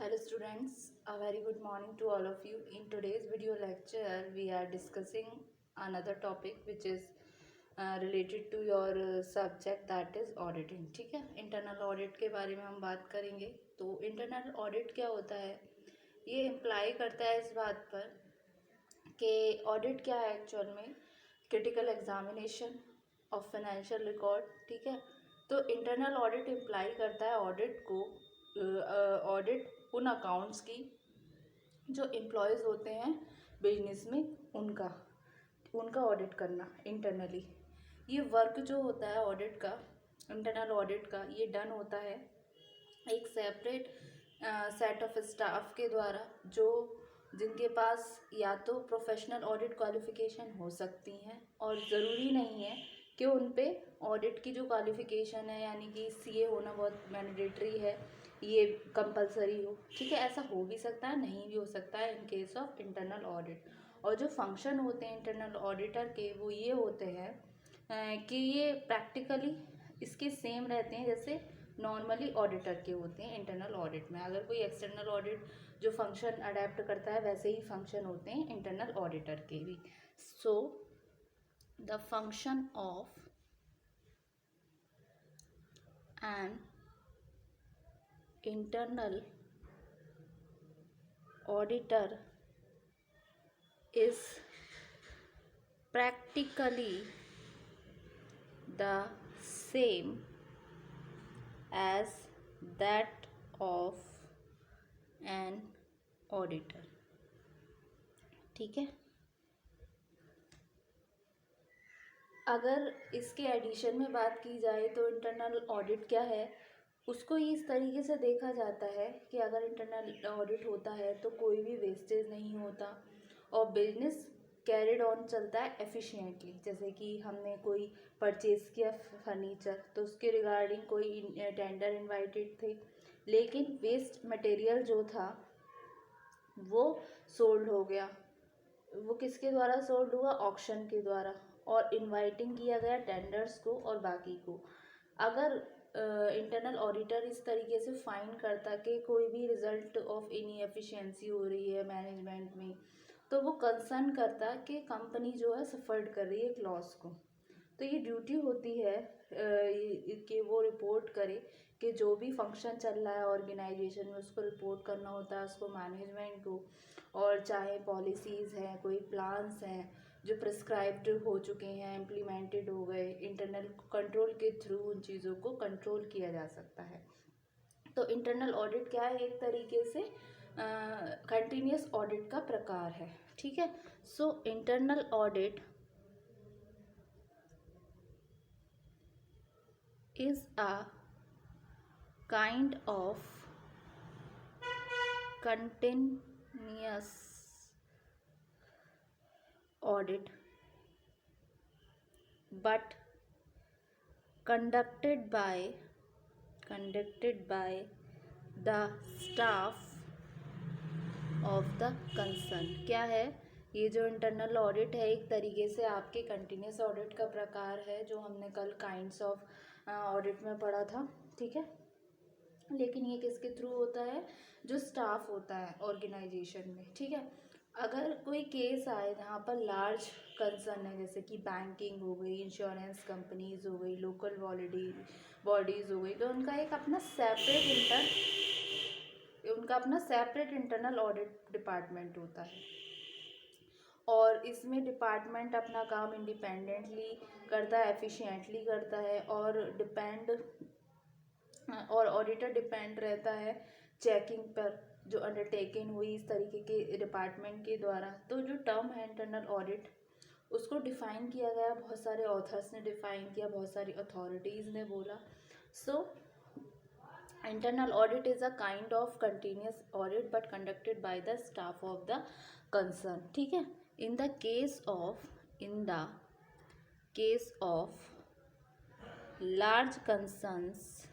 Hello students, a very good morning to all of you. In today's video lecture, we are discussing another topic which is related to your subject, that is auditing. ठीक है, internal audit के बारे में हम बात करेंगे. तो internal audit क्या होता है, ये इम्प्लाई करता है इस बात पर कि ऑडिट क्या है एक्चुअल में. Critical examination of financial record. ठीक है, तो इंटरनल ऑडिट इम्प्लाई करता है ऑडिट को, ऑडिट उन अकाउंट्स की जो एम्प्लॉयज़ होते हैं बिजनेस में, उनका ऑडिट करना इंटरनली. ये वर्क जो होता है ऑडिट का, इंटरनल ऑडिट का, ये डन होता है एक सेपरेट सेट ऑफ स्टाफ के द्वारा, जो जिनके पास या तो प्रोफेशनल ऑडिट क्वालिफिकेशन हो सकती हैं, और ज़रूरी नहीं है कि उन पे ऑडिट की जो क्वालिफिकेशन है, यानी कि सीए होना बहुत मैंडेटरी है, ये कंपलसरी हो. ठीक है, ऐसा हो भी सकता है, नहीं भी हो सकता है in case of internal audit. और जो फंक्शन होते हैं इंटरनल ऑडिटर के, वो ये होते हैं कि ये प्रैक्टिकली इसके सेम रहते हैं जैसे नॉर्मली ऑडिटर के होते हैं इंटरनल ऑडिट में. अगर कोई एक्सटर्नल ऑडिट जो फंक्शन अडेप्ट करता है, वैसे ही फंक्शन होते हैं इंटरनल ऑडिटर के भी. So the function of an internal auditor is practically the same as that of an auditor. ठीक है, अगर इसके एडिशन में बात की जाए तो इंटरनल ऑडिट क्या है, उसको इस तरीके से देखा जाता है कि अगर इंटरनल ऑडिट होता है तो कोई भी वेस्टेज नहीं होता और बिजनेस कैरिड ऑन चलता है एफिशिएंटली. जैसे कि हमने कोई परचेज़ किया फर्नीचर, तो उसके रिगार्डिंग कोई टेंडर इनवाइटेड थे, लेकिन वेस्ट मटेरियल जो था वो सोल्ड हो गया. वो किसके द्वारा सोल्ड हुआ? ऑक्शन के द्वारा. और इनवाइटिंग किया गया टेंडर्स को और बाकी को. अगर इंटरनल ऑडिटर इस तरीके से फाइंड करता कि कोई भी रिजल्ट ऑफ इनी एफिशिएंसी हो रही है मैनेजमेंट में, तो वो कंसर्न करता कि कंपनी जो है सफ़र्ड कर रही है एक लॉस को. तो ये ड्यूटी होती है कि वो रिपोर्ट करे कि जो भी फंक्शन चल रहा है ऑर्गेनाइजेशन में, उसको रिपोर्ट करना होता है उसको मैनेजमेंट को. और चाहे पॉलिसीज़ हैं, कोई प्लान्स हैं जो प्रिस्क्राइब्ड हो चुके हैं, इम्प्लीमेंटेड हो गए, इंटरनल कंट्रोल के थ्रू उन चीज़ों को कंट्रोल किया जा सकता है. तो इंटरनल ऑडिट क्या है, एक तरीके से कंटिन्यूस ऑडिट का प्रकार है. ठीक है, so internal audit is a kind of continuous audit but conducted by the staff of the concern. क्या है ये जो इंटरनल ऑडिट है, एक तरीके से आपके कंटिन्यूस ऑडिट का प्रकार है, जो हमने कल काइंड्स ऑफ ऑडिट में पढ़ा था. ठीक है, लेकिन ये किसके थ्रू होता है? जो स्टाफ होता है ऑर्गेनाइजेशन में. ठीक है, अगर कोई केस आए जहाँ पर लार्ज कंसर्न है, जैसे कि बैंकिंग हो गई, इंश्योरेंस कंपनीज हो गई, लोकल बॉडीज़ हो गई, तो उनका अपना सेपरेट इंटरनल ऑडिट डिपार्टमेंट होता है. और इसमें डिपार्टमेंट अपना काम इंडिपेंडेंटली करता है, एफिशिएंटली करता है, और ऑडिटर डिपेंड रहता है चेकिंग पर जो अंडरटेकिंग हुई इस तरीके के डिपार्टमेंट के द्वारा. तो जो टर्म है इंटरनल ऑडिट, उसको डिफ़ाइन किया गया, बहुत सारे ऑथर्स ने डिफ़ाइन किया, बहुत सारी अथॉरिटीज़ ने बोला. So internal audit is a kind of continuous audit but conducted by the staff of the concern. ठीक है, in the case of large concerns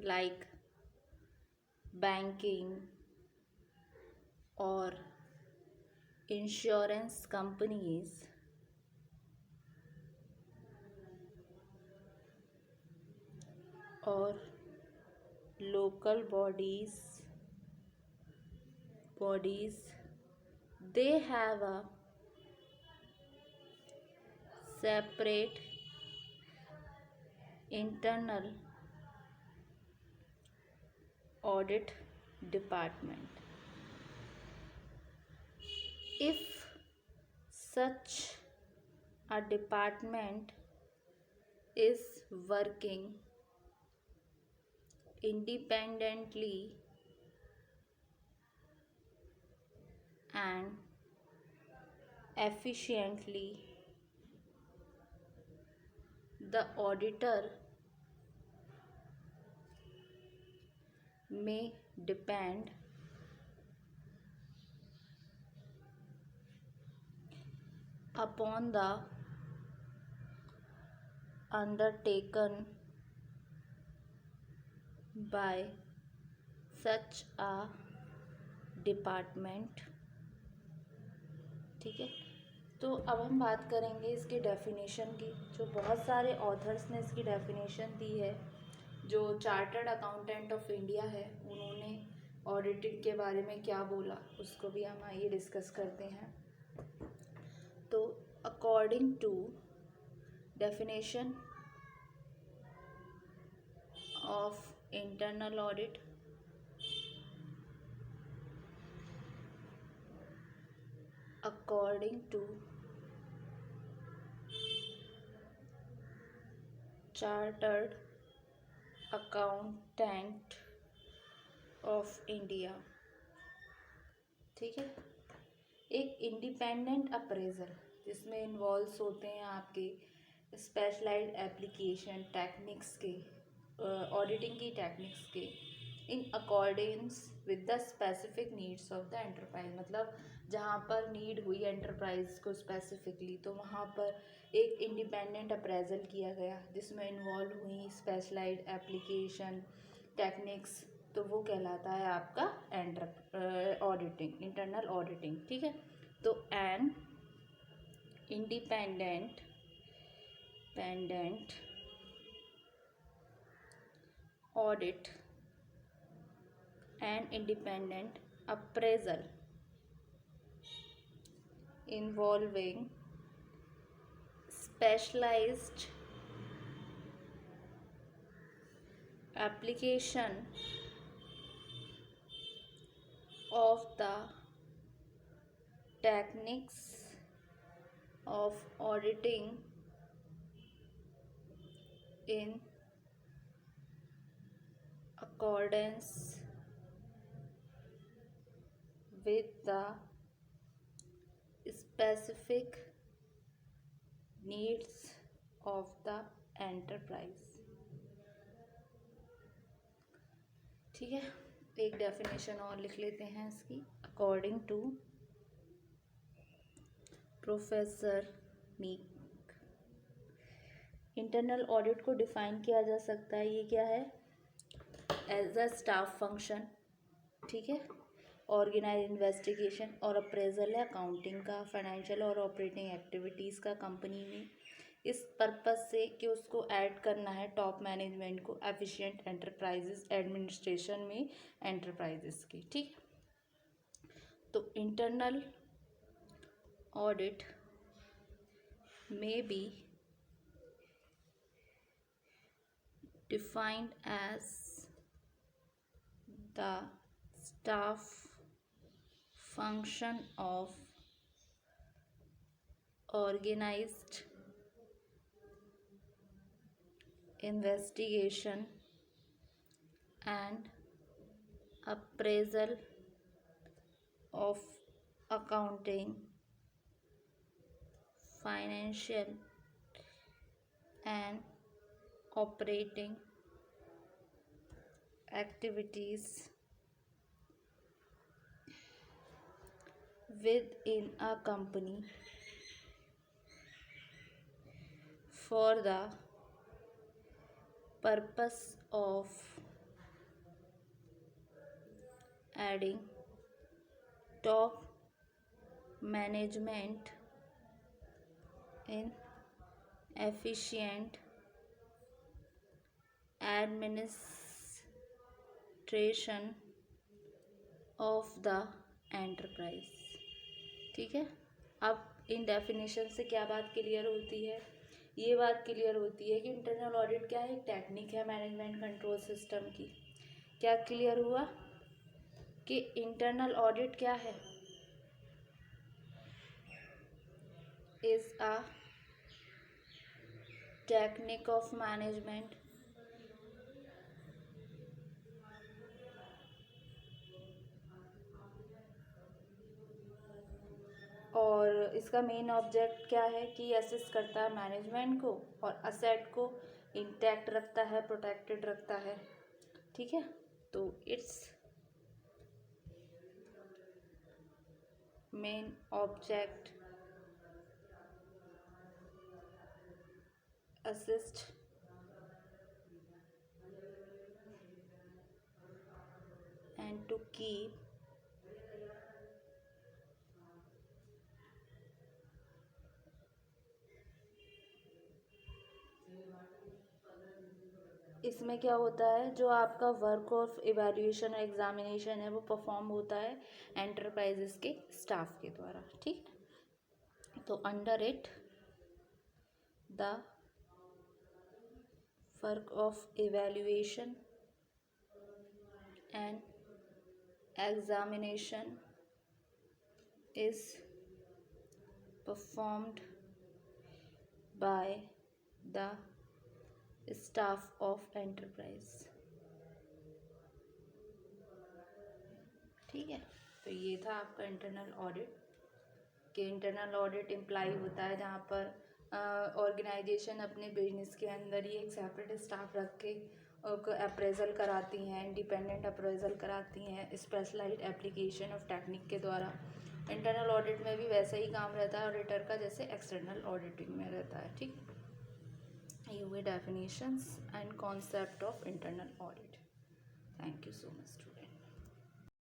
like banking or insurance companies, or local bodies, they have a separate internal audit department. If such a department is working independently and efficiently, the auditor may depend upon the undertaken by such a department. ठीक है, तो अब हम बात करेंगे इसके definition की। जो बहुत सारे ऑथर्स ने इसकी डेफिनेशन दी है, जो चार्टर्ड अकाउंटेंट ऑफ इंडिया है उन्होंने ऑडिटिंग के बारे में क्या बोला, उसको भी हम आइए डिस्कस करते हैं। तो according to definition of internal audit, according to chartered accountant of India, ठीक है, एक इंडिपेंडेंट अप्रेजल जिसमें इन्वॉल्व होते हैं आपके स्पेशलाइज्ड एप्लीकेशन टेक्निक्स के, ऑडिटिंग की टेक्निक्स के, in accordance with the specific needs of the enterprise. मतलब जहाँ पर नीड हुई एंटरप्राइज को स्पेसिफिकली, तो वहाँ पर एक इंडिपेंडेंट अप्रेजल किया गया जिसमें इन्वॉल्व हुई स्पेशलाइज्ड एप्लीकेशन टेक्निक्स, तो वो कहलाता है आपका ऑडिटिंग, इंटरनल ऑडिटिंग। ठीक है, तो an independent audit and independent appraisal involving specialized application of the techniques of auditing in accordance with the specific needs of the enterprise। ठीक है, एक डेफिनेशन और लिख लेते हैं इसकी। According to professor Meek, internal audit को डिफाइन किया जा सकता है, ये क्या है, एज अ स्टाफ फंक्शन। ठीक है, ऑर्गेनाइज इन्वेस्टिगेशन और अप्रेजल है अकाउंटिंग का, फाइनेंशियल और ऑपरेटिंग एक्टिविटीज़ का कंपनी में, इस पर्पस से कि उसको ऐड करना है टॉप मैनेजमेंट को एफिशिएंट एंटरप्राइजेस एडमिनिस्ट्रेशन में एंटरप्राइजेस की। ठीक, तो इंटरनल ऑडिट में B defined as the staff function of organized investigation and appraisal of accounting, financial and operating activities within a company for the purpose of adding top management in efficient administration of the enterprise. ठीक है, अब इन definition से क्या बात clear होती है? ये बात क्लियर होती है कि इंटरनल ऑडिट क्या है, एक टेक्निक है मैनेजमेंट कंट्रोल सिस्टम की। क्या क्लियर हुआ कि इंटरनल ऑडिट क्या है? Is a technique of management और इसका मेन ऑब्जेक्ट क्या है कि असिस्ट करता है मैनेजमेंट को और असेट को इंटैक्ट रखता है, प्रोटेक्टेड रखता है। ठीक है, तो it's main object assist and to keep इसमें क्या होता है, जो आपका वर्क ऑफ इवैल्यूएशन और एग्जामिनेशन है वो परफॉर्म होता है एंटरप्राइजेस के स्टाफ के द्वारा। ठीक, तो under it the work of evaluation and examination is performed by the staff of enterprise। ठीक है, तो ये था आपका इंटरनल ऑडिट। कि इंटरनल ऑडिट इम्प्लाई होता है जहाँ पर ऑर्गेनाइजेशन अपने बिजनेस के अंदर ही एक सेपरेट स्टाफ रख के अप्रेजल कराती हैं, इंडिपेंडेंट अप्रेजल कराती हैं स्पेशलाइज्ड एप्लीकेशन ऑफ टेक्निक के द्वारा। इंटरनल ऑडिट में भी वैसा ही काम रहता है ऑडिटर का जैसे एक्सटर्नल ऑडिटिंग में रहता है। ठीक, ये हुए definitions and concept of internal audit. Thank you so much student.